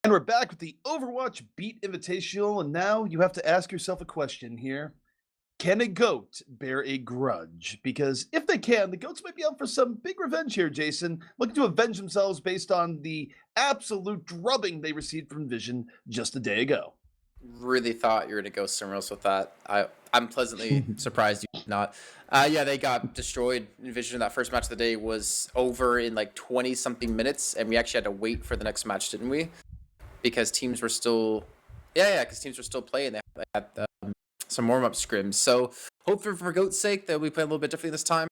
And we're back with the Overwatch Beat Invitational, and now you have to ask yourself a question here. Can a GOAT bear a grudge? Because if they can, the GOATs might be out for some big revenge here, Jason, looking to avenge themselves based on the absolute drubbing they received from Vision just a day ago. Really thought you were gonna go somewhere else with that. I'm pleasantly surprised you did not. Yeah, they got destroyed. EnVision, that first match of the day was over in like 20 something minutes, and we actually had to wait for the next match, didn't we? Because teams were still, because teams were still playing. They had some warm up scrims. So hopefully for GOAT's sake that we play a little bit differently this time.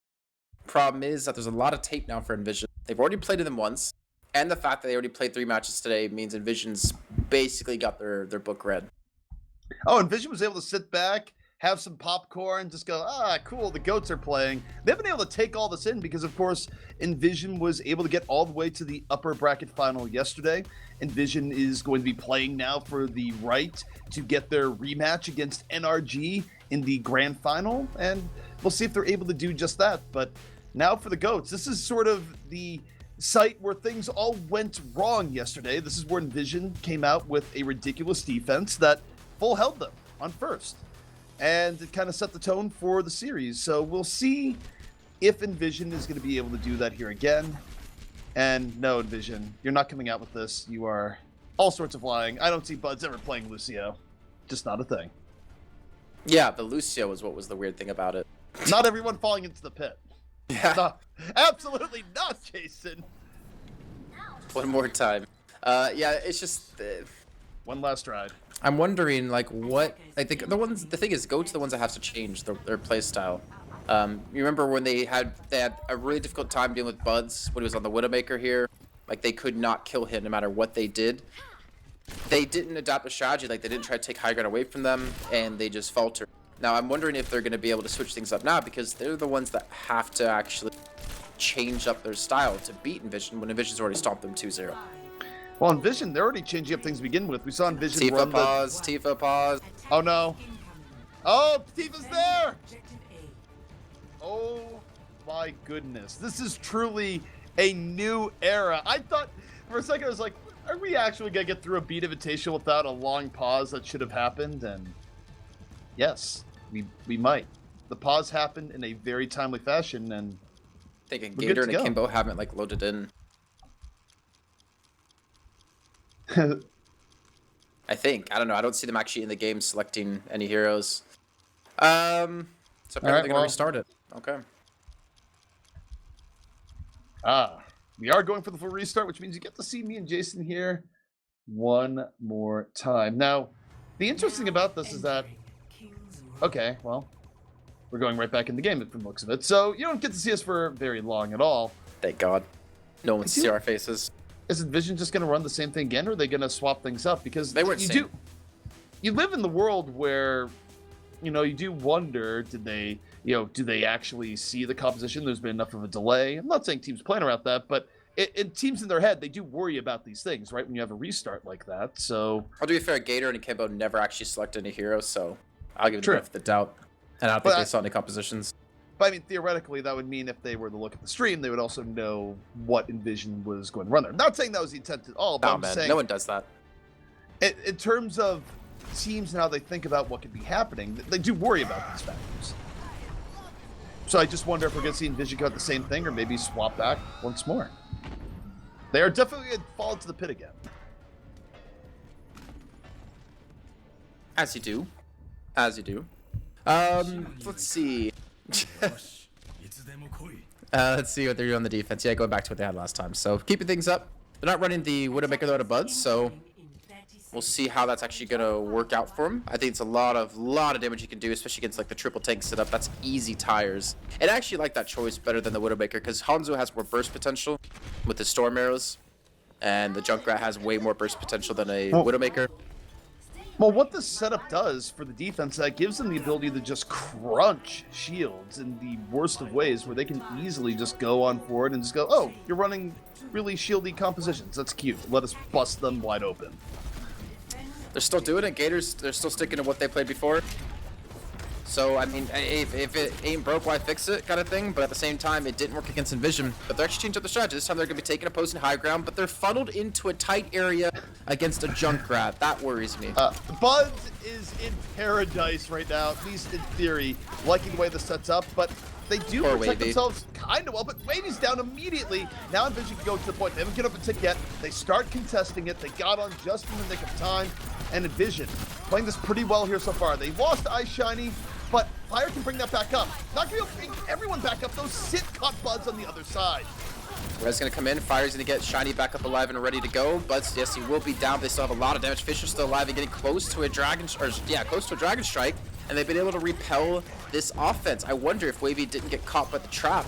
Problem is that there's a lot of tape now for EnVision. They've already played them once, and the fact that they already played 3 matches today means EnVision's basically got their book read. Oh, and Vision was able to sit back, have some popcorn, just go, cool, the GOATs are playing. They've been able to take all this in because, of course, EnVision was able to get all the way to the upper bracket final yesterday. EnVision is going to be playing now for the right to get their rematch against NRG in the grand final, and we'll see if they're able to do just that. But now for the GOATs, this is sort of the site where things all went wrong yesterday. This is where EnVision came out with a ridiculous defense that full held them on first, and it kind of set the tone for the series. So we'll see if EnVision is going to be able to do that here again. And no, EnVision, you're not coming out with this. You are all sorts of lying. I don't see Buds ever playing Lucio. Just not a thing. Yeah, the Lucio was what was the weird thing about it. Not everyone falling into the pit. Yeah. No, absolutely not, Jason. One more time. Yeah, it's just one last ride. I'm wondering, like, what I think the thing is, GOATs are the ones that have to change their play style. You remember when they had a really difficult time dealing with Buds when he was on the Widowmaker here? Like, they could not kill him no matter what they did. They didn't adapt a strategy, like they didn't try to take high ground away from them, and they just faltered. Now I'm wondering if they're going to be able to switch things up now, because they're the ones that have to actually change up their style to beat EnVision when EnVision's already stomped them 2-0. Well, EnVision, they're already changing up things to begin with. We saw EnVision run Tifa pause. Oh, no. Oh, Tifa's there! Oh, my goodness. This is truly a new era. I thought, for a second, I was like, are we actually going to get through a Beat Invitational without a long pause that should have happened? And yes, we might. The pause happened in a very timely fashion, and I think a Gator and a Kimbo haven't, like, loaded in. I think. I don't know. I don't see them actually in the game selecting any heroes. So apparently they're going to restart it. Okay. We are going for the full restart, which means you get to see me and Jason here one more time. Now, the interesting about this is that, okay, well, we're going right back in the game from the looks of it. So you don't get to see us for very long at all. Thank God. No one can see our faces. Is EnVision just going to run the same thing again, or are they going to swap things up? Because they weren't you live in the world where, you do wonder, do they actually see the composition? There's been enough of a delay. I'm not saying teams plan around that, but it teams in their head, they do worry about these things, right? When you have a restart like that. So I'll be fair, Gator and Kimbo never actually select any heroes, so I'll give it the benefit of the doubt. And I don't think they saw any compositions. But I mean, theoretically, that would mean if they were to look at the stream, they would also know what EnVision was going to run there. I'm not saying that was the intent at all, but I'm saying no one does that. In terms of teams and how they think about what could be happening, they do worry about these factors. So I just wonder if we're going to see EnVision go at the same thing, or maybe swap back once more. They are definitely going to fall into the pit again. As you do. As you do. Let's see. Let's see what they're doing on the defense. Yeah, going back to what they had last time. So keeping things up. They're not running the Widowmaker though to Buds, so we'll see how that's actually gonna work out for him. I think it's a lot of damage he can do, especially against like the triple tank setup. That's easy tires. And I actually like that choice better than the Widowmaker, because Hanzo has more burst potential with the storm arrows, and the Junkrat has way more burst potential than a Widowmaker. Well, what this setup does for the defense, that gives them the ability to just crunch shields in the worst of ways, where they can easily just go on forward and just go, oh, you're running really shieldy compositions. That's cute. Let us bust them wide open. They're still doing it. Gators, they're still sticking to what they played before. So, I mean, if it ain't broke, why fix it kind of thing? But at the same time, it didn't work against EnVision. But they're actually changed up the strategy. This time they're going to be taking opposing high ground, but they're funneled into a tight area against a Junkrat. That worries me. Buds is in paradise right now, at least in theory, liking the way this sets up, but they do Poor protect Wavy. themselves kind of well, but Wavy's down immediately. Now EnVision can go to the point. They haven't get up a tick yet. They start contesting it. They got on just in the nick of time, and EnVision playing this pretty well here so far. They lost Ice Shiny, but Fire can bring that back up. Not gonna be able to bring everyone back up. Those sit caught Buds on the other side. Red's gonna come in, Fire's gonna get Shiny back up alive and ready to go. Buds, yes, he will be down, but they still have a lot of damage. Fisher's still alive and getting close to a Dragon Strike, and they've been able to repel this offense. I wonder if Wavy didn't get caught by the trap,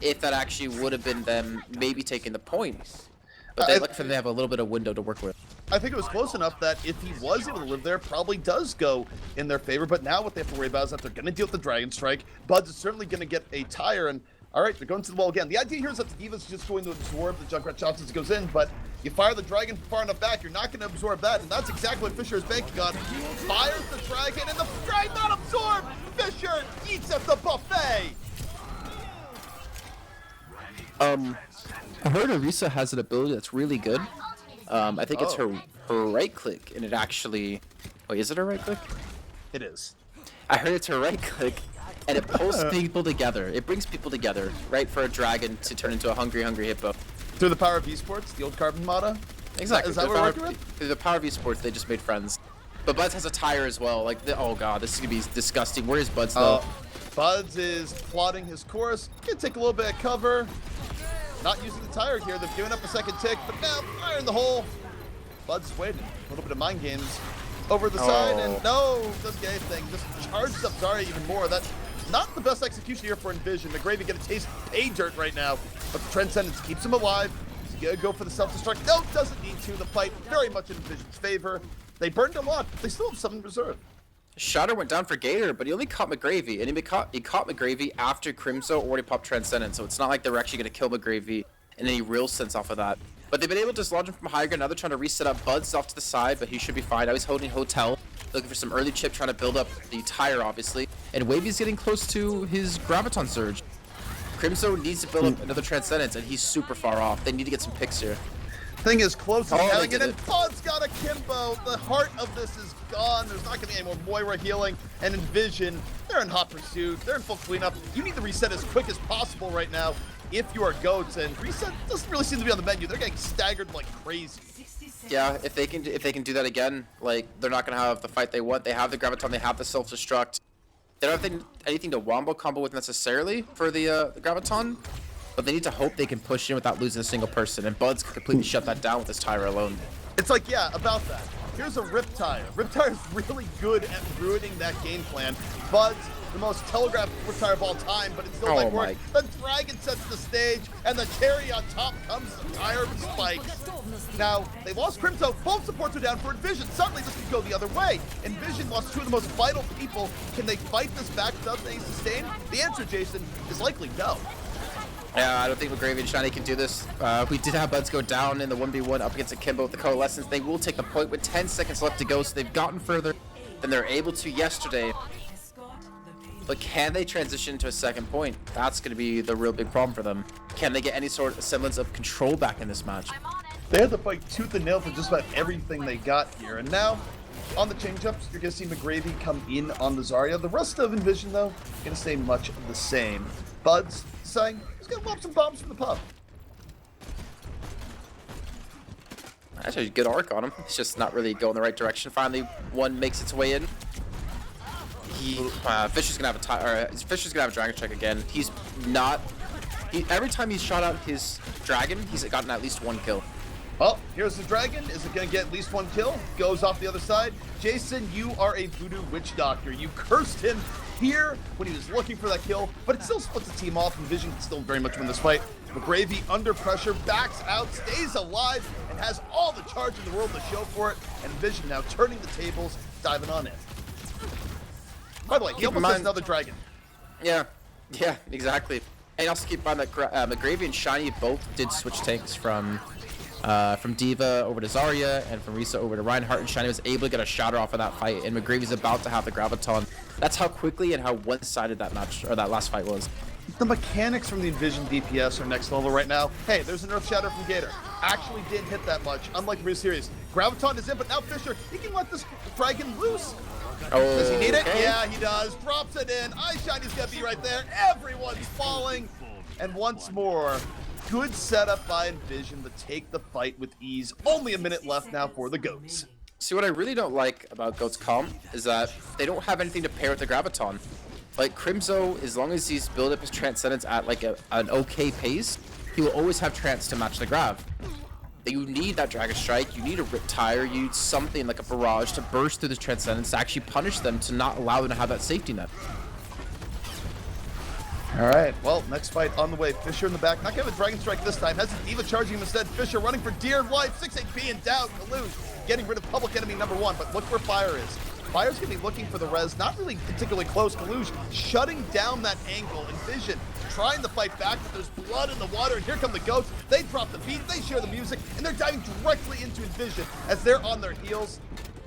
if that actually would have been them maybe taking the point. But they look for them to have a little bit of window to work with. I think it was close enough that if he was able to live there, probably does go in their favor. But now what they have to worry about is that they're going to deal with the Dragon Strike. Buds is certainly going to get a tire, and all right, they're going to the wall again. The idea here is that the Diva's just going to absorb the Junkrat shots as it goes in, but you fire the Dragon far enough back, you're not going to absorb that, and that's exactly what Fisher is banking on. Fires the Dragon, and the Dragon not absorbed! Fisher eats at the buffet! I heard Orisa has an ability that's really good. I think it's her right click, and it actually... Wait, is it her right click? It is. I heard it's her right click, and it pulls people together. It brings people together, right, for a dragon to turn into a hungry hippo. Through the power of esports, the old Carbon motto? Exactly. Is that what we're working with? Through the power of esports, they just made friends. But Buds has a tire as well. Like, oh god, this is gonna be disgusting. Where is Buds though? Buds is plotting his course. Gonna take a little bit of cover. Not using the tire here. They've given up a second tick, but now fire in the hole. Buds is waiting. A little bit of mind games over the side, and no, doesn't get anything. Just charges up Zarya even more. That's not the best execution here for EnVision. McGravy get a taste of pay dirt right now, but the Transcendence keeps him alive. He's gonna go for the self-destruct. No, doesn't need to. The fight very much in EnVision's favor. They burned a lot, but they still have some in reserve. Shatter went down for Gator, but he only caught McGravy, and he caught McGravy after Crimso already popped Transcendence, so it's not like they're actually going to kill McGravy in any real sense off of that. But they've been able to dislodge him from high ground. Now they're trying to reset up. Buds off to the side, but he should be fine. Now he's holding Hotel, looking for some early chip, trying to build up the tire, obviously. And Wavy's getting close to his Graviton Surge. Crimso needs to build up another Transcendence, and he's super far off. They need to get some picks here. Thing is close to having it, did and Bud's got a Kimbo. The heart of this is gone. There's not going to be any more Moira healing. And EnVision, they're in hot pursuit. They're in full cleanup. You need to reset as quick as possible right now if you are GOATs. And reset doesn't really seem to be on the menu. They're getting staggered like crazy. Yeah, if they can do that again, like they're not going to have the fight they want. They have the Graviton. They have the self-destruct. They don't have anything to wombo combo with necessarily for the Graviton. But they need to hope they can push in without losing a single person, and Buds can completely shut that down with his tire alone. It's like, yeah, about that. Here's a Riptire. Riptire is really good at ruining that game plan. Bud's the most telegraphed Riptire of all time, but it still might work. The Dragon sets the stage, and the cherry on top comes the tire and spikes. Now, they lost Crimso. Both supports are down for EnVision. Suddenly, this could go the other way. EnVision lost two of the most vital people. Can they fight this back without staying sustained? The answer, Jason, is likely no. Yeah, I don't think McGravy and Shiny can do this. We did have Buds go down in the 1v1 up against Akimbo with the Coalescence. They will take the point with 10 seconds left to go, so they've gotten further than they're able to yesterday. But can they transition to a second point? That's going to be the real big problem for them. Can they get any sort of semblance of control back in this match? They had to fight tooth and nail for just about everything they got here. And now, on the change-ups, you're going to see McGravy come in on the Zarya. The rest of EnVision, though, going to stay much the same. Buds saying he's going to pop some bombs from the pub. Actually, a good arc on him. It's just not really going the right direction. Finally, one makes its way in. Fisher's gonna have a tire. Fisher's gonna have a dragon check again. He's not. Every time he's shot out his dragon, he's gotten at least one kill. Well, here's the dragon. Is it going to get at least one kill? Goes off the other side. Jason, you are a voodoo witch doctor. You cursed him here when he was looking for that kill, but it still splits the team off, and Vision can still very much win this fight. McGravy under pressure, backs out, stays alive, and has all the charge in the world to show for it. And Vision now turning the tables, diving on it. By the way, he almost has another dragon. Yeah, exactly. And also keep in mind that McGravy and Shiny both did switch tanks from Diva over to Zarya and from Risa over to Reinhardt, and Shiny was able to get a shatter off of that fight, and McGravy's about to have the Graviton. That's how quickly and how one-sided that match, or that last fight was. The mechanics from the EnVision DPS are next level right now. Hey, there's an Earth Shatter from Gator. Actually didn't hit that much, unlike Real Series. Graviton is in, but now Fisher, he can let this dragon loose. Does he need it? Okay. Yeah, he does. Drops it in. iShiny's gonna be right there. Everyone's falling. And once more, good setup by EnVision to take the fight with ease. Only a minute left now for the GOATs. See, what I really don't like about Goat's comp is that they don't have anything to pair with the Graviton. Like, Crimzo, as long as he's built up his Transcendence at like an okay pace, he will always have Trance to match the Grav. You need that Dragon Strike, you need a Rip Tire, you need something like a Barrage to burst through this Transcendence to actually punish them, to not allow them to have that safety net. All right, well, next fight on the way. Fisher in the back, not gonna have a Dragon Strike this time. Has a Diva charging him instead. Fisher running for dear life, 6 HP and down. Kaluge getting rid of public enemy number 1, but look where Fire is. Fire's gonna be looking for the res, not really particularly close. Kaluge shutting down that angle. EnVision trying to fight back, but there's blood in the water, and here come the GOATs. They drop the beat, they share the music, and they're diving directly into EnVision as they're on their heels.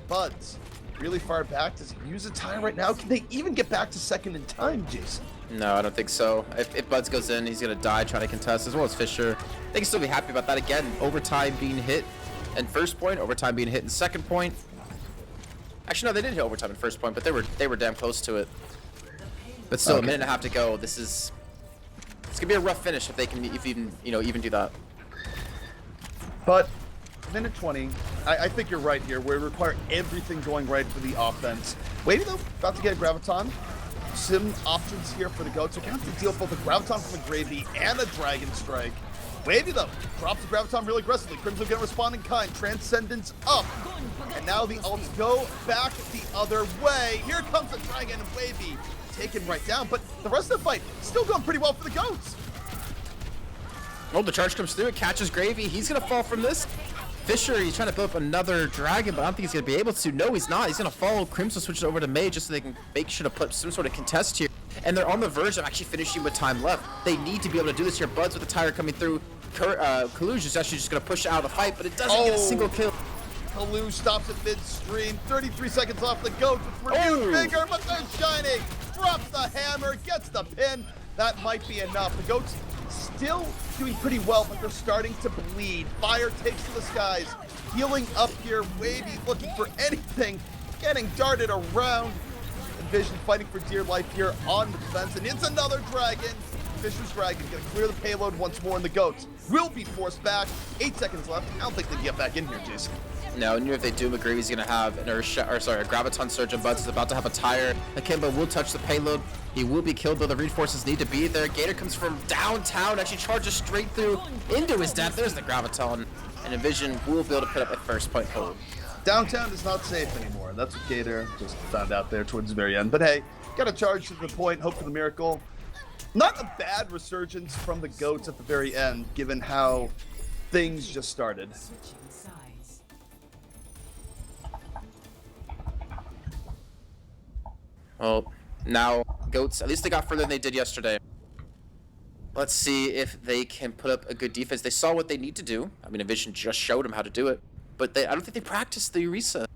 Buds really far back. Does he use a tire right now? Can they even get back to second in time, Jason? No, I don't think so. If Buds goes in, he's going to die trying to contest, as well as Fisher. They can still be happy about that. Again, overtime being hit in first point, overtime being hit in second point. Actually, no, they did hit overtime in first point, but they were damn close to it. But still, a minute and a half to go. It's gonna be a rough finish if they can even do that. But minute 20, I think you're right here. We require everything going right for the offense. Wavy though, about to get a Graviton. Some options here for the GOATs. They're gonna have to deal with both a Graviton from a Gravy and a Dragon Strike. Wavy though, drops the Graviton really aggressively. Crimson gonna respond in kind. Transcendence up. And now the ults go back the other way. Here comes the Dragon and Wavy taken right down. But the rest of the fight still going pretty well for the GOATs. Oh, the charge comes through. It catches Gravy. He's gonna fall from this. Fisher, he's trying to build up another dragon, but I don't think he's gonna be able to. No, he's not. He's gonna follow. Crimson switches over to May just so they can make sure to put some sort of contest here. And they're on the verge of actually finishing with time left. They need to be able to do this here. Buds with the tire coming through. Kaluge is actually just gonna push out of the fight, but it doesn't get a single kill. Kaluge stops at midstream. 33 seconds off the GOATs. It's renewed vigor, but they're shining. Drops the hammer, gets the pin. That might be enough. The GOATs still doing pretty well, but they're starting to bleed. Fire takes to the skies. Healing up here. Wavy looking for anything. Getting darted around. EnVision fighting for dear life here on the defense. And it's another dragon. Fisher's Dragon gonna clear the payload once more, and the GOATs will be forced back. 8 seconds left. I don't think they can get back in here, Jason. No, and if they do, McGreevy's gonna have a Graviton Surge, and Buds is about to have a tire. Akimbo will touch the payload. He will be killed, though the reinforcements need to be there. Gator comes from downtown, actually charges straight through into his death. There's the Graviton, and EnVision will be able to put up a first point hold. Downtown is not safe anymore. That's what Gator just found out there towards the very end. But hey, gotta charge to the point, hope for the miracle. Not a bad resurgence from the GOATs at the very end, given how things just started. Well, now GOATs, at least they got further than they did yesterday. Let's see if they can put up a good defense. They saw what they need to do. I mean, EnVision just showed them how to do it, but I don't think they practiced the Orisa.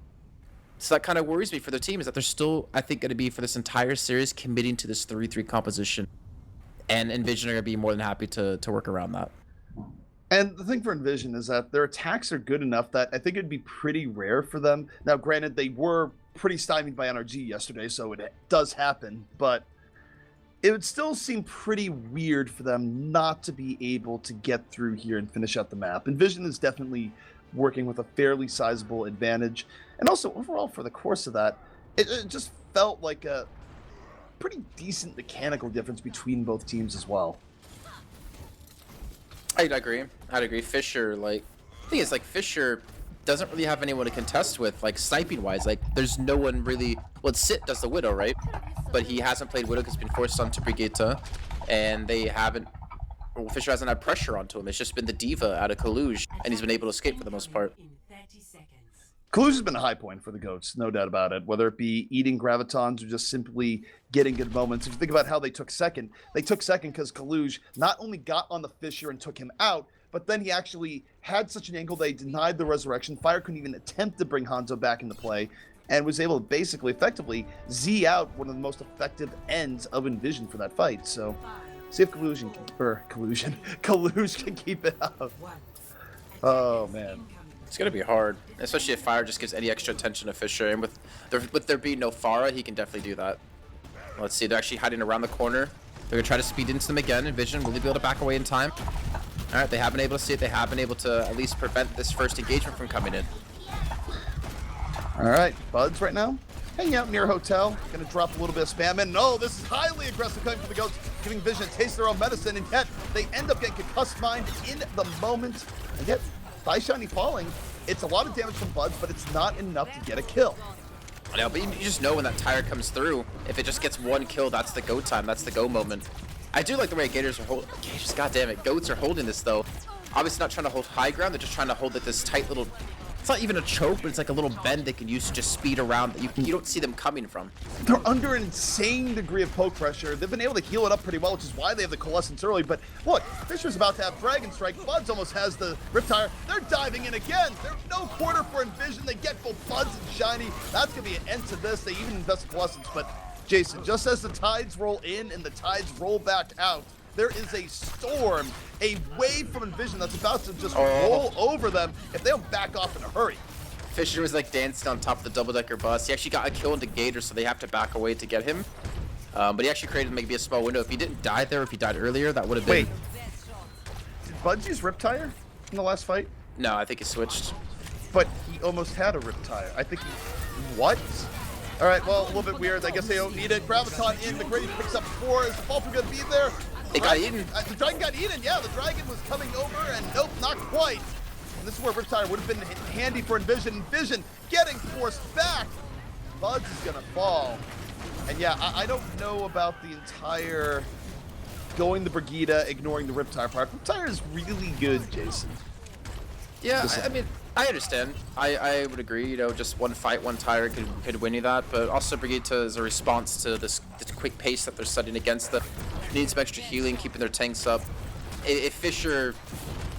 So that kind of worries me for their team, is that they're still, I think, going to be for this entire series committing to this 3-3 composition. And EnVision are going to be more than happy to work around that. And the thing for EnVision is that their attacks are good enough that I think it'd be pretty rare for them. Now, granted, they were pretty stymied by NRG yesterday, so it does happen, but it would still seem pretty weird for them not to be able to get through here and finish out the map. EnVision is definitely working with a fairly sizable advantage. And also, overall, for the course of that, it just felt like a pretty decent mechanical difference between both teams as well. I'd agree. Fisher, the thing is, Fisher doesn't really have anyone to contest with, sniping wise. There's no one really. Well, Sit does the Widow, right? But he hasn't played Widow because he's been forced onto Brigitte, and they haven't. Well, Fisher hasn't had pressure onto him. It's just been the Diva out of Kaluge, and he's been able to escape for the most part. Kaluge has been a high point for the GOATs, no doubt about it. Whether it be eating Gravitons or just simply getting good moments. If you think about how they took second because Kaluge not only got on the Fisher and took him out, but then he actually had such an angle they denied the resurrection. Fire couldn't even attempt to bring Hanzo back into play, and was able to basically effectively Z out one of the most effective ends of EnVision for that fight. So See if collusion Kaluge can keep it up. Oh man. It's gonna be hard, especially if Fire just gives any extra attention to Fisher, and with there being no Pharah, he can definitely do that. Let's see, they're actually hiding around the corner. They're gonna try to speed into them again. EnVision, will they be able to back away in time? All right, they have been able to see it. They have been able to at least prevent this first engagement from coming in. All right, Buds right now hanging out near a hotel. Gonna drop a little bit of spam in. No, this is highly aggressive coming from the Goats, giving Vision a taste of their own medicine, and yet they end up getting concussed mind in the moment, and yet Thigh Shiny falling. It's a lot of damage from Buds, but it's not enough to get a kill. I know, but you just know when that tire comes through, if it just gets one kill, that's the go time, that's the go moment. I do like the way Gators are holding. Gators, goddammit, Goats are holding this though. Obviously not trying to hold high ground, they're just trying to hold it this tight little. It's not even a choke, but it's like a little bend they can use to just speed around that you don't see them coming from. They're under an insane degree of poke pressure. They've been able to heal it up pretty well, which is why they have the Coalescence early. But look, Fisher's about to have Dragon Strike. Buds almost has the Riptire. They're diving in again. There's no quarter for EnVision. They get both Buds and Shiny. That's going to be an end to this. They even invest Coalescence. But Jason, just as the tides roll in and the tides roll back out, there is a storm, a wave from EnVision that's about to just roll over them if they don't back off in a hurry. Fisher was like dancing on top of the double-decker bus. He actually got a kill into Gator, so they have to back away to get him. But he actually created maybe a small window. If he didn't die there, if he died earlier, that would have been... Wait, did Buds use Riptire in the last fight? No, I think he switched. But he almost had a Riptire. I think he... What? All right, well, a little bit weird. I guess they don't need it. Graviton in. McGrady picks up 4. Is the Falter going to be there? It got eaten. The Dragon got eaten, yeah. The Dragon was coming over, and nope, not quite. And this is where Riptire would have been handy for EnVision. EnVision getting forced back. Buds is going to fall. And yeah, I don't know about the entire going the Brigida, ignoring the Riptire part. Riptire is really good, Jason. Yeah, I mean, I understand. I would agree. You know, just one fight, one tire could win you that. But also, Brigida is a response to this quick pace that they're setting against them. Need some extra healing, keeping their tanks up. If Fisher,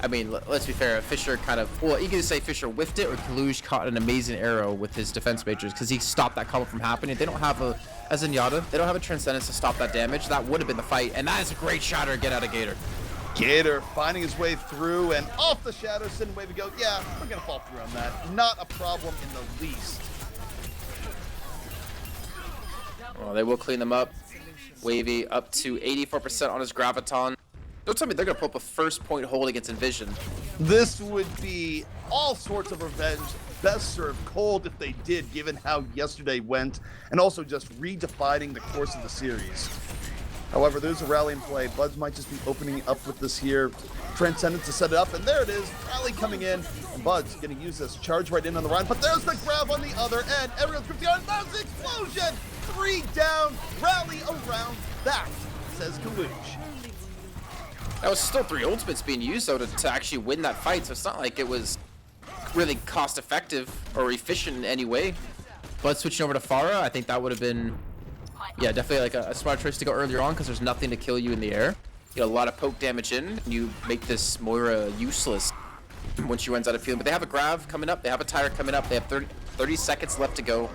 I mean, let's be fair. If Fisher kind of, well, you can say Fisher whiffed it, or Kaluge caught an amazing arrow with his defense matrix because he stopped that combo from happening. They don't have a, as in Yada, they don't have a Transcendence to stop that damage. That would have been the fight, and that is a great shatter get out of Gator. Gator finding his way through and off the Shadow Sin. Away we go. Yeah, we're gonna fall through on that. Not a problem in the least. Well, they will clean them up. Wavy up to 84% on his Graviton. Don't tell me they're gonna pull up a first point hold against EnVision. This would be all sorts of revenge. Best served cold if they did, given how yesterday went, and also just redefining the course of the series. However, there's a rally in play. Buds might just be opening up with this here. Transcendence to set it up, and there it is. Rally coming in, and Buds going to use this. Charge right in on the run, but there's the grab on the other end. Everyone's drifting on, there's the explosion! 3 down, rally around that, says Kaluge. That was still 3 ultimates being used, though, to actually win that fight, so it's not like it was really cost-effective or efficient in any way. But switching over to Pharah, I think that would have been... yeah, definitely like a smart choice to go earlier on because there's nothing to kill you in the air. You get a lot of poke damage in, and you make this Moira useless when she runs out of healing. But they have a Grav coming up, they have a Tire coming up, they have 30 seconds left to go.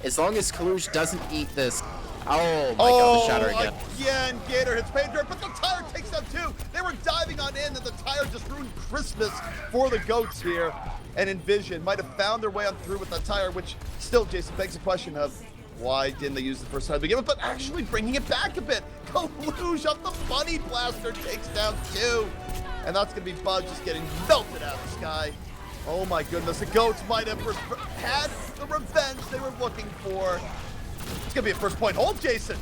As long as Kaluge doesn't eat this... oh my god, the shatter again. Again, Gator hits Painter, but the Tire takes them too. They were diving on in, and the Tire just ruined Christmas for the Goats here. And EnVision might have found their way on through with that Tire, which still, Jason, begs the question of why didn't they use the first time to begin with, but actually bringing it back a bit. Kaluge off the Bunny Blaster takes down 2. And that's going to be Buds just getting melted out of the sky. Oh my goodness, the Goats might have had the revenge they were looking for. It's going to be a first point hold, Jason.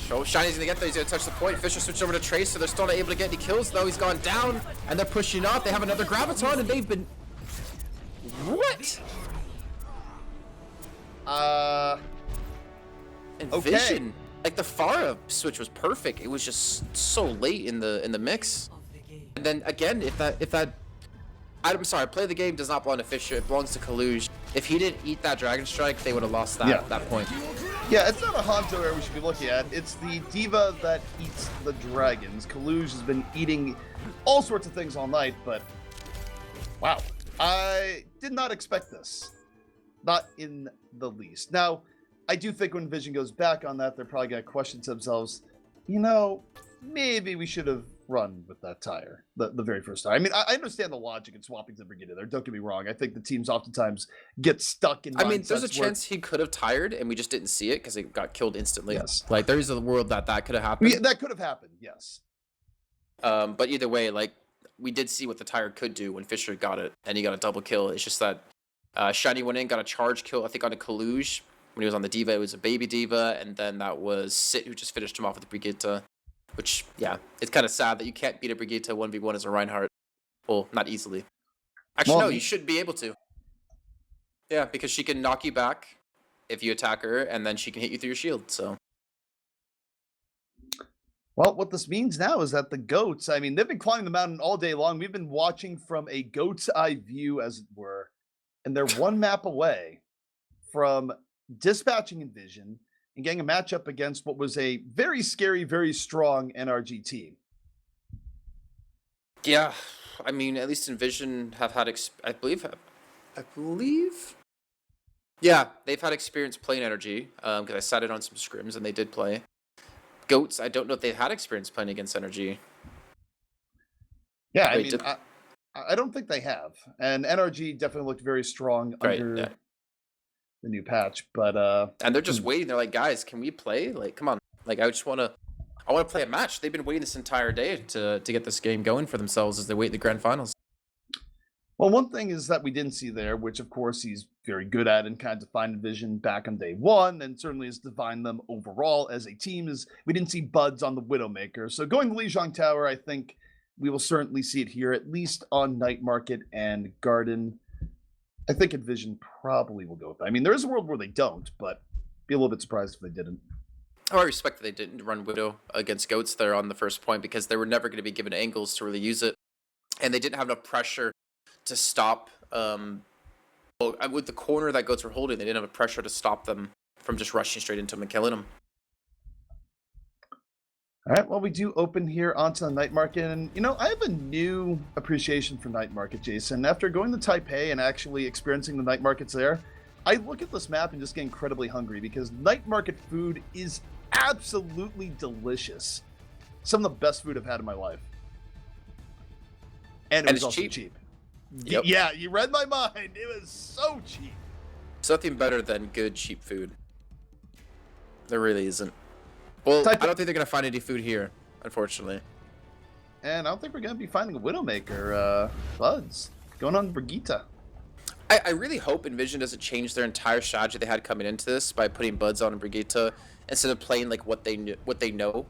So Shiny's going to get there, he's going to touch the point. Fisher switched over to Trace, so they're still not able to get any kills, though. He's gone down, and they're pushing off. They have another Graviton, and they've been... what? EnVision, okay. Like the Pharah switch was perfect. It was just so late in the mix. And then again, if that I'm sorry, play the game does not belong to Fisher. It belongs to Kaluge. If he didn't eat that Dragon Strike, they would have lost that point. Yeah, it's not a Hanzo area we should be looking at. It's the diva that eats the dragons. Kaluge has been eating all sorts of things all night, but wow, I did not expect this. Not in the least. Now, I do think when Vision goes back on that, they're probably going to question to themselves, you know, maybe we should have run with that tire the very first time. I mean, I understand the logic in swapping to Brigida there. Don't get me wrong. I think the teams oftentimes get stuck in I mean, there's a mindsets where- chance he could have tired and we just didn't see it because it got killed instantly. Yes. Like, there's a world that could have happened. Yeah, that could have happened, yes. But either way, like, we did see what the tire could do when Fisher got it, and he got a double kill. It's just that Shiny went in, got a charge kill, I think, on a Kaluge. When he was on the Diva, it was a baby Diva, and then that was Sit who just finished him off with the Brigitte. Which, yeah, it's kind of sad that you can't beat a Brigitte 1v1 as a Reinhardt. Well, not easily. Actually, Well, no, you should be able to. Yeah, because she can knock you back if you attack her, and then she can hit you through your shield, so... Well, what this means now is that the goats, I mean, they've been climbing the mountain all day long. We've been watching from a goat's eye view, as it were, and they're one map away from dispatching EnVision and getting a matchup against what was a very scary, very strong NRG team. Yeah, I mean, at least EnVision have had, I believe, yeah, they've had experience playing Energy, because I sat in on some scrims and they did play. Goats, I don't know if they've had experience playing against Energy. Yeah, Wait, I mean, I don't think they have. And NRG definitely looked very strong under the new patch, but and they're just waiting. They're like, guys, can we play? Like, come on. Like, I want to play a match. They've been waiting this entire day to get this game going for themselves as they wait the grand finals. Well, one thing is that we didn't see there, which of course he's very good at and kind of defined EnVision back on day one, and certainly has defined them overall as a team, is we didn't see buds on the Widowmaker. So going to Lijiang Tower, I think we will certainly see it here, at least on Night Market and Garden. I think EnVision probably will go with that. I mean, there is a world where they don't, but be a little bit surprised if they didn't. Oh, I respect that they didn't run Widow against Goats there on the first point, because they were never going to be given angles to really use it. And they didn't have enough pressure to stop, with the corner that Goats were holding, they didn't have a pressure to stop them from just rushing straight into him and killing him. All right, well, we do open here onto the Night Market, and, you know, I have a new appreciation for Night Market, Jason. After going to Taipei and actually experiencing the Night Markets there, I look at this map and just get incredibly hungry, because Night Market food is absolutely delicious. Some of the best food I've had in my life. And it was also cheap. Yep. Yeah, you read my mind. It was so cheap. It's nothing better than good, cheap food. There really isn't. Well, I don't think they're going to find any food here, unfortunately. And I don't think we're going to be finding a Widowmaker. Buds. Going on Brigitte. I really hope EnVision doesn't change their entire strategy they had coming into this by putting Buds on Brigitte instead of playing like what they know.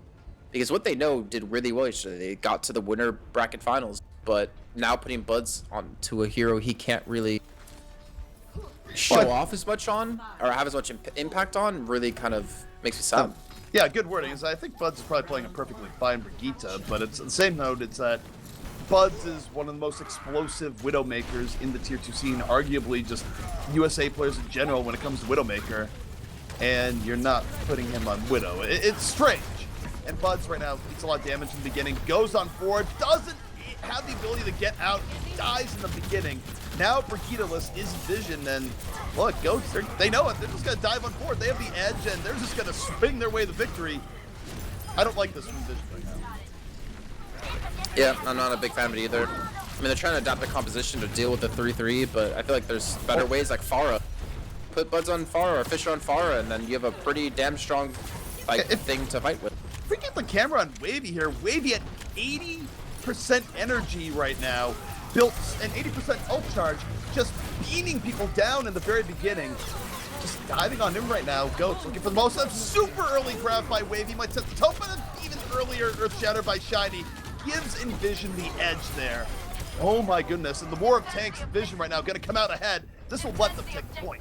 Because what they know did really well yesterday. They got to the winner bracket finals. But now putting Buds onto a hero he can't really show off as much on or have as much impact on really kind of makes me sad. Yeah, good wording. I think Buds is probably playing a perfectly fine Brigitte, but it's the same note. It's that Buds is one of the most explosive Widowmakers in the Tier 2 scene, arguably just USA players in general when it comes to Widowmaker, and you're not putting him on Widow. It's strange. And Buds right now eats a lot of damage in the beginning, goes on forward, doesn't have the ability to get out, dies in the beginning. Now Brigitte-less is EnVision, and look, Goats, they know it. They're just going to dive on forward. They have the edge, and they're just going to swing their way to victory. I don't like this from EnVision right now. Yeah, I'm not a big fan of it either. I mean, they're trying to adapt the composition to deal with the 3-3, but I feel like there's better ways, like Pharah. Put Buds on Pharah or Fisher on Pharah, and then you have a pretty damn strong thing to fight with. If we get the camera on Wavy here, Wavy at 80% energy right now, built an 80% ult charge, just beating people down in the very beginning. Just diving on him right now. Goats looking for the most. That's super early grab by Wavy. Might set the top, but an even earlier Earth Shatter by Shiny. Gives EnVision the edge there. Oh my goodness. And the War of Tanks, EnVision right now going to come out ahead. This will let them take the point.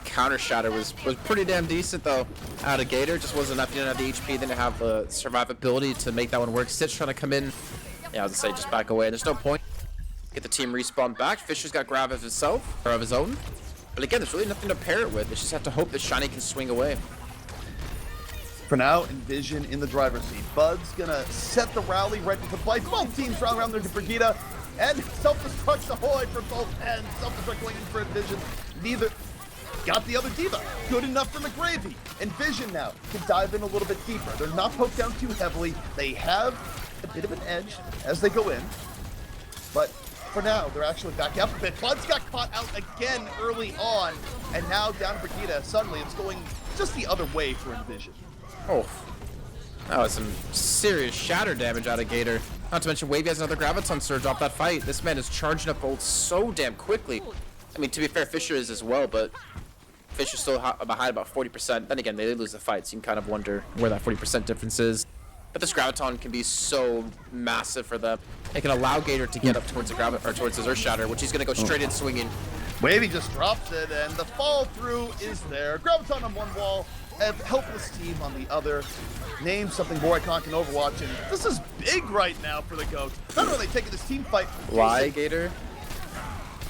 Counter Shatter was pretty damn decent though. Out of Gator, just wasn't enough. Didn't have the HP, didn't have the survivability to make that one work. Stitch trying to come in. Yeah, I was gonna say just back away. There's no point. Get the team respawn back. Fisher's got grab of himself or of his own. But again, there's really nothing to pair it with. They just have to hope that Shiny can swing away. For now, EnVision in the driver's seat. Bud's gonna set the rally right before the play. Both teams rally around there to Brigitte. And self-destruct the whole way for both ends. Self-destruct going in for EnVision. Neither. got the other diva. Good enough for McGravy. EnVision now can dive in a little bit deeper. They're not poked down too heavily. They have a bit of an edge as they go in. But for now, they're actually back up a bit. Bud's got caught out again early on. And now down to Brigida. Suddenly, it's going just the other way for EnVision. Oh. That was some serious shatter damage out of Gator. Not to mention, Wavy has another Graviton Surge off that fight. This man is charging up ult so damn quickly. I mean, to be fair, Fisher is as well, but Fisher's still behind about 40%. Then again, they did lose the fight, so you can kind of wonder where that 40% difference is. But this Graviton can be so massive for them. It can allow Gator to get up towards the towards his Earth Shatter, which he's going to go straight in swinging. Wavy just drops it, and the fall through is there. Graviton on one wall, and helpless team on the other. Name something more iconic in Overwatch, and this is big right now for the GOATs. Not only are they taking this team fight. Why, Gator?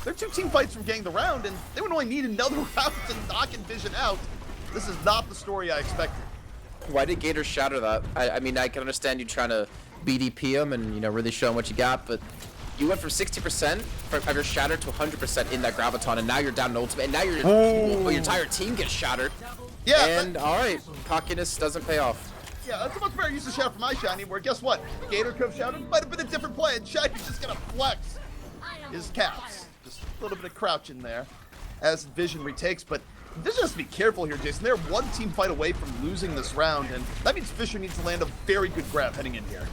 They're 2 team fights from getting the round, and they would only need another round to knock EnVision out. This is not the story I expected. Why did Gator shatter that? I mean, I can understand you trying to BDP him and, you know, really show him what you got, but you went from 60% of your shatter to 100% in that Graviton, and now you're down an ultimate, and now your entire team gets shattered. Yeah. And, alright, cockiness doesn't pay off. Yeah, that's a much better use of shatter for my Shiny, where guess what? Gator could have shouted, might have been a different play, and Shiny's just gonna flex his caps. Just a little bit of crouch in there as EnVision retakes, but EnVision has to be careful here, Jason. They're 1 team fight away from losing this round, and that means Fisher needs to land a very good grab heading in here.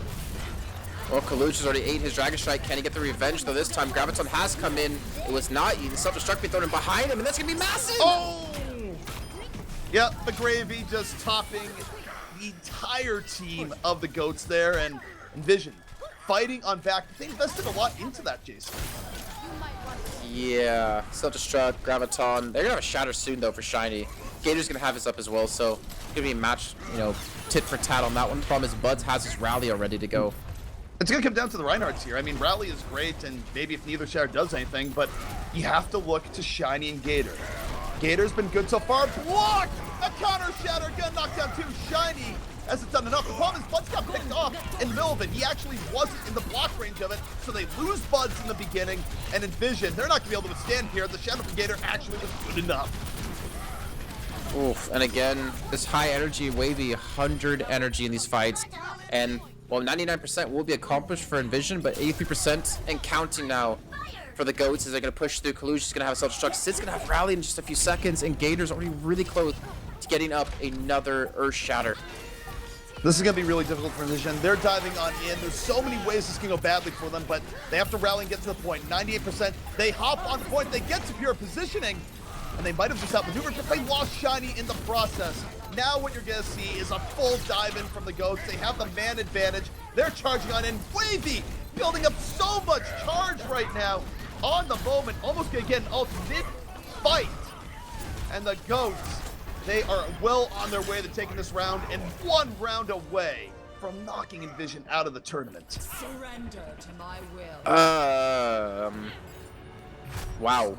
Well, Kaluch has already ate his Dragon Strike. Can he get the revenge, though? This time, Graviton has come in. It was not eaten. Self-destruct be thrown in behind him, and that's going to be massive! Oh! Yep, McGravy just topping the entire team of the GOATs there, and EnVision fighting on back. They invested a lot into that, Jason. Yeah, self-destruct, Graviton. They're gonna have a shatter soon though for Shiny. Gator's gonna have his up as well, so it's gonna be a match, you know, tit for tat on that one. The problem is Buds has his rally already to go. It's gonna come down to the Reinhardts here. I mean, rally is great, and maybe if neither shatter does anything, but you have to look to Shiny and Gator. Gator's been good so far. Blocked! A counter shatter, gonna knock down 2. Shiny hasn't done enough. The problem is Buds got picked off in the middle of it. He actually wasn't in the block range of it, so they lose Buds in the beginning, and EnVision, they're not gonna be able to withstand here. The shadow from Gator actually was good enough. Oof, and again, this high energy, Wavy, 100 energy in these fights, and well, 99% will be accomplished for EnVision, but 83% and counting now for the GOATs as they're going to push through. Kalush is going to have a self-destruct. Sid's going to have rally in just a few seconds, and Gator's already really close to getting up another Earth Shatter. This is going to be really difficult for EnVision. They're diving on in. There's so many ways this can go badly for them, but they have to rally and get to the point. 98%. They hop on the point. They get superior positioning, and they might have just outmaneuvered, but they lost Shiny in the process. Now what you're going to see is a full dive in from the GOATs. They have the man advantage. They're charging on in. Wavy building up so much charge right now on the moment. Almost going to get an ult mid-fight. And the GOATs, they are well on their way to taking this round and 1 round away from knocking EnVision out of the tournament. Surrender to my will. Wow.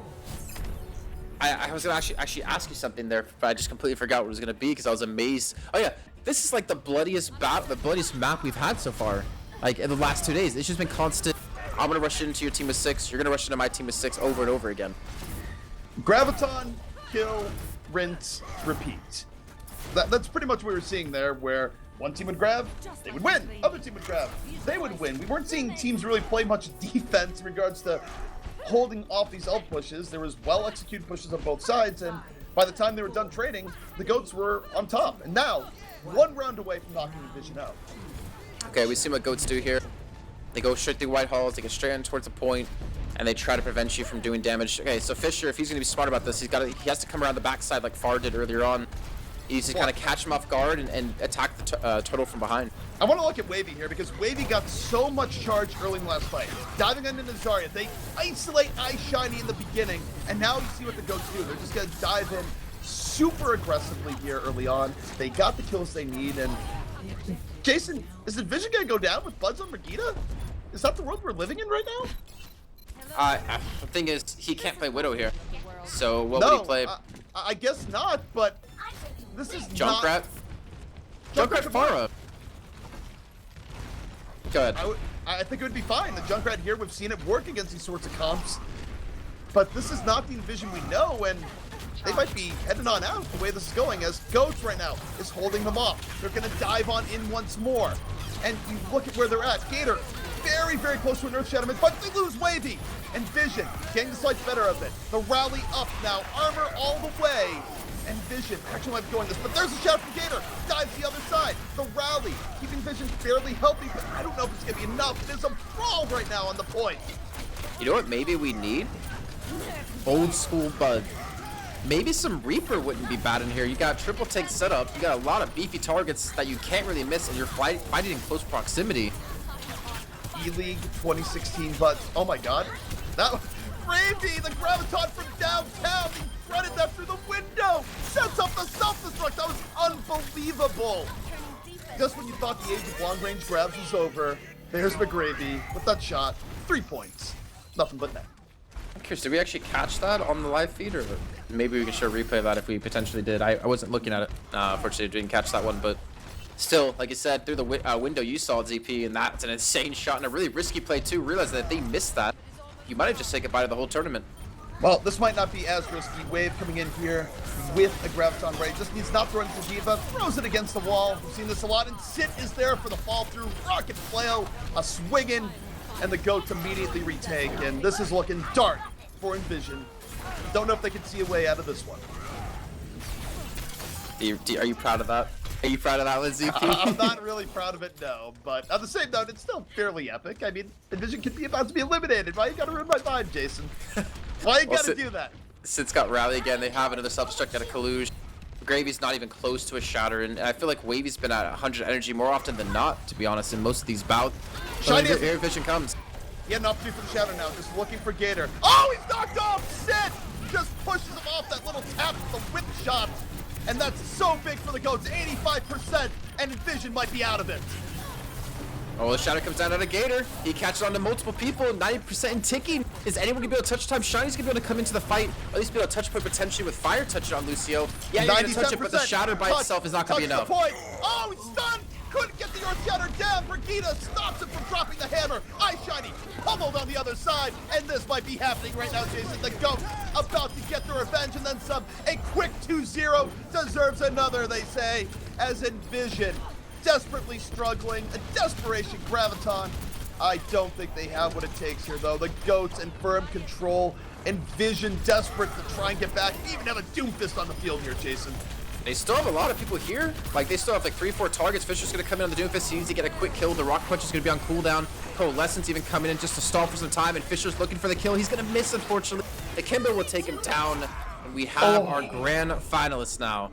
I was gonna actually ask you something there, but I just completely forgot what it was gonna be because I was amazed. Oh yeah, this is like the bloodiest battle, the bloodiest map we've had so far. Like in the last 2 days, it's just been constant. I'm gonna rush into your team with 6. You're gonna rush into my team with 6 over and over again. Graviton, kill, rinse, repeat. That's pretty much what we were seeing there, where one team would grab, they would win. Other team would grab, they would win. We weren't seeing teams really play much defense in regards to holding off these ult pushes. There was well-executed pushes on both sides, and by the time they were done trading, the GOATs were on top. And now, 1 round away from knocking EnVision out. Okay, we see what GOATs do here. They go straight through White Halls, they get straight on towards the point, and they try to prevent you from doing damage. Okay, so Fisher, if he's going to be smart about this, he has to come around the backside like Far did earlier on. He needs to kind of catch him off guard and attack the turtle from behind. I want to look at Wavy here because Wavy got so much charge early in the last fight. Diving into Zarya, they isolate Ice Shiny in the beginning, and now you see what the GOATs do. They're just going to dive in super aggressively here early on. They got the kills they need, and Jason, is EnVision going to go down with Buds on Brigida? Is that the world we're living in right now? The thing is, he can't play Widow here. So what No, would he play? I guess not, but this is Junkrat? not... Junkrat Pharah. Go ahead. I think it would be fine. The Junkrat here, we've seen it work against these sorts of comps. But this is not the EnVision we know, and they might be heading on out the way this is going, as Goats right now is holding them off. They're going to dive on in once more. And you look at where they're at. Gator, very, very close to an Earth Shadow, but they lose Wavy. EnVision getting the slight better of it. The rally up now, armor all the way. EnVision actually might be going this, but there's a shot from Gator. Dives the other side. The rally, keeping Vision fairly healthy, but I don't know if it's going to be enough. There's a brawl right now on the point. You know what maybe we need? Old school Bud. Maybe some Reaper wouldn't be bad in here. You got triple tank setup. You got a lot of beefy targets that you can't really miss, and you're fighting in close proximity. E-League 2016 Buds. Oh my god. That was Gravy, the Graviton from downtown. He threaded that through the window. Sets up the self-destruct. That was unbelievable. Just when you thought the age of long-range grabs was over, there's McGravy with that shot. 3 points. Nothing but net. I'm curious, did we actually catch that on the live feed, or maybe we can show a replay of that if we potentially did? I wasn't looking at it. Unfortunately, I didn't catch that one, but still, like you said, through the window, you saw ZP, and that's an insane shot and a really risky play too. Realize that if they missed that, you might have just said goodbye to the whole tournament. Well, this might not be as risky. Wave coming in here with a Graviton Ray. Just needs not throwing to Diva. Throws it against the wall. We've seen this a lot. And Sit is there for the fall through. Rocket Fleo, a swinging, and the Goats immediately retake. And this is looking dark for EnVision. Don't know if they can see a way out of this one. Are you proud of that? Are you proud of that one, ZP? I'm not really proud of it, no. But on the same note, it's still fairly epic. I mean, EnVision could be about to be eliminated. Why you gotta ruin my mind, Jason? Why you gotta do that? Sit's got Rally again. They have another self-destruct at a Kaluge. Gravy's not even close to a Shatter, and I feel like Wavy's been at 100 energy more often than not, to be honest, in most of these bouts. Shiny Air Vision comes. He had an opportunity for the Shatter now, just looking for Gator. Oh, he's knocked off! Sit just pushes him off that little tap with the whip shot. And that's so big for the Goats, 85%, and EnVision might be out of it. Oh, the Shadow comes down at a Gator. He catches on to multiple people, 90% in ticking. Is anyone gonna be able to touch time? Shiny's gonna be able to come into the fight, or at least be able to touch point potentially with Fire Touch on Lucio. Yeah, you're gonna touch it, but the Shatter by itself is not gonna be enough. Point. Oh, he's stunned! Couldn't get the Earth Shatter down. Brigida stops him from dropping the hammer. Shiny pummeled on the other side, and this might be happening right now, Jason. The Goats about to get their revenge, and then some. A quick 2-0 deserves another, they say, as EnVision desperately struggling, a desperation Graviton. I don't think they have what it takes here, though. The Goats in firm control, EnVision desperate to try and get back. They even have a Doomfist on the field here, Jason. They still have a lot of people here. Like, they still have like 3-4 targets. Fisher's gonna come in on the Doomfist. He needs to get a quick kill. The Rock Punch is gonna be on cooldown. Coalescence even coming in just to stall for some time, and Fisher's looking for the kill. He's gonna miss, unfortunately. The Kimbo will take him down, and we have our grand finalists now.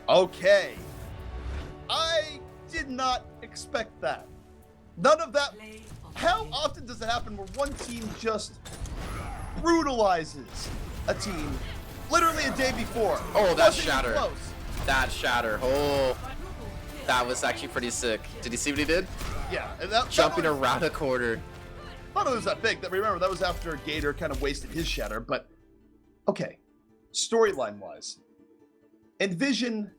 Okay. I did not expect that. None of that. How often does it happen where one team just brutalizes a team literally a day before? Oh, that Wasn't even Shatter. close. That Shatter. Oh, that was actually pretty sick. Did you see what he did? Yeah. And that, Jumping around a quarter. I thought it was that big. Remember, that was after Gator kind of wasted his Shatter. But, okay. Storyline-wise, EnVision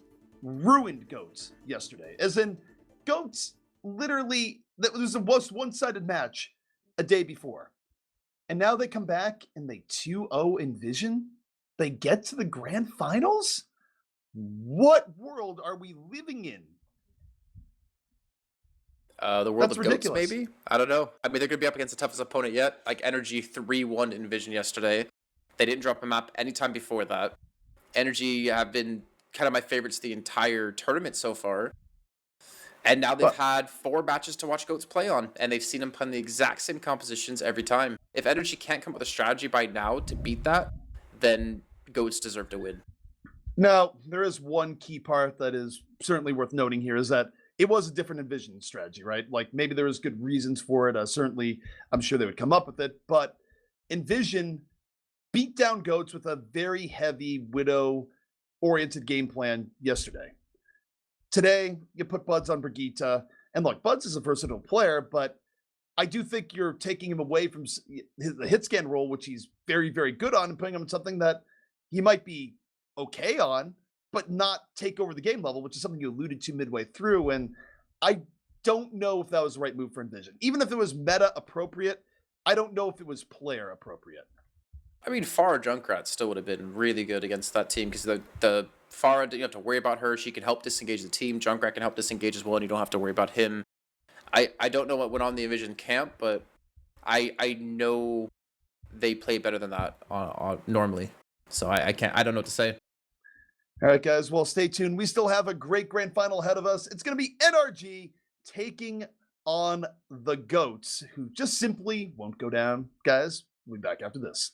ruined Goats yesterday. As in, Goats literally, that was the most one-sided match a day before. And now they come back and they 2-0 EnVision? They get to the grand finals? What world are we living in? The world That's of ridiculous. Goats, maybe? I don't know. I mean, they're going to be up against the toughest opponent yet. Like, Energy 3-1 EnVision yesterday. They didn't drop a map anytime before that. Energy have been kind of my favorites the entire tournament so far. And now they've had 4 matches to watch Goats play on, and they've seen them play in the exact same compositions every time. If Energy can't come up with a strategy by now to beat that, then Goats deserve to win. Now, there is one key part that is certainly worth noting here, is that it was a different EnVision strategy, right? Like, maybe there was good reasons for it. Certainly, I'm sure they would come up with it. But EnVision beat down Goats with a very heavy Widow-oriented game plan yesterday. Today, you put Buds on Brigitte. And look, Buds is a versatile player, but I do think you're taking him away from the hit scan role, which he's very, very good on, and putting him in something that he might be okay on, but not take over the game level, which is something you alluded to midway through. And I don't know if that was the right move for EnVision. Even if it was meta appropriate, I don't know if it was player appropriate. I mean, Farah Junkrat still would have been really good against that team because the Farah, you have to worry about her. She can help disengage the team. Junkrat can help disengage as well, and you don't have to worry about him. I don't know what went on in the EnVision camp, but I know they play better than that normally. So I don't know what to say. All right, guys. Well, stay tuned. We still have a great grand final ahead of us. It's going to be NRG taking on the GOATs, who just simply won't go down. Guys, we'll be back after this.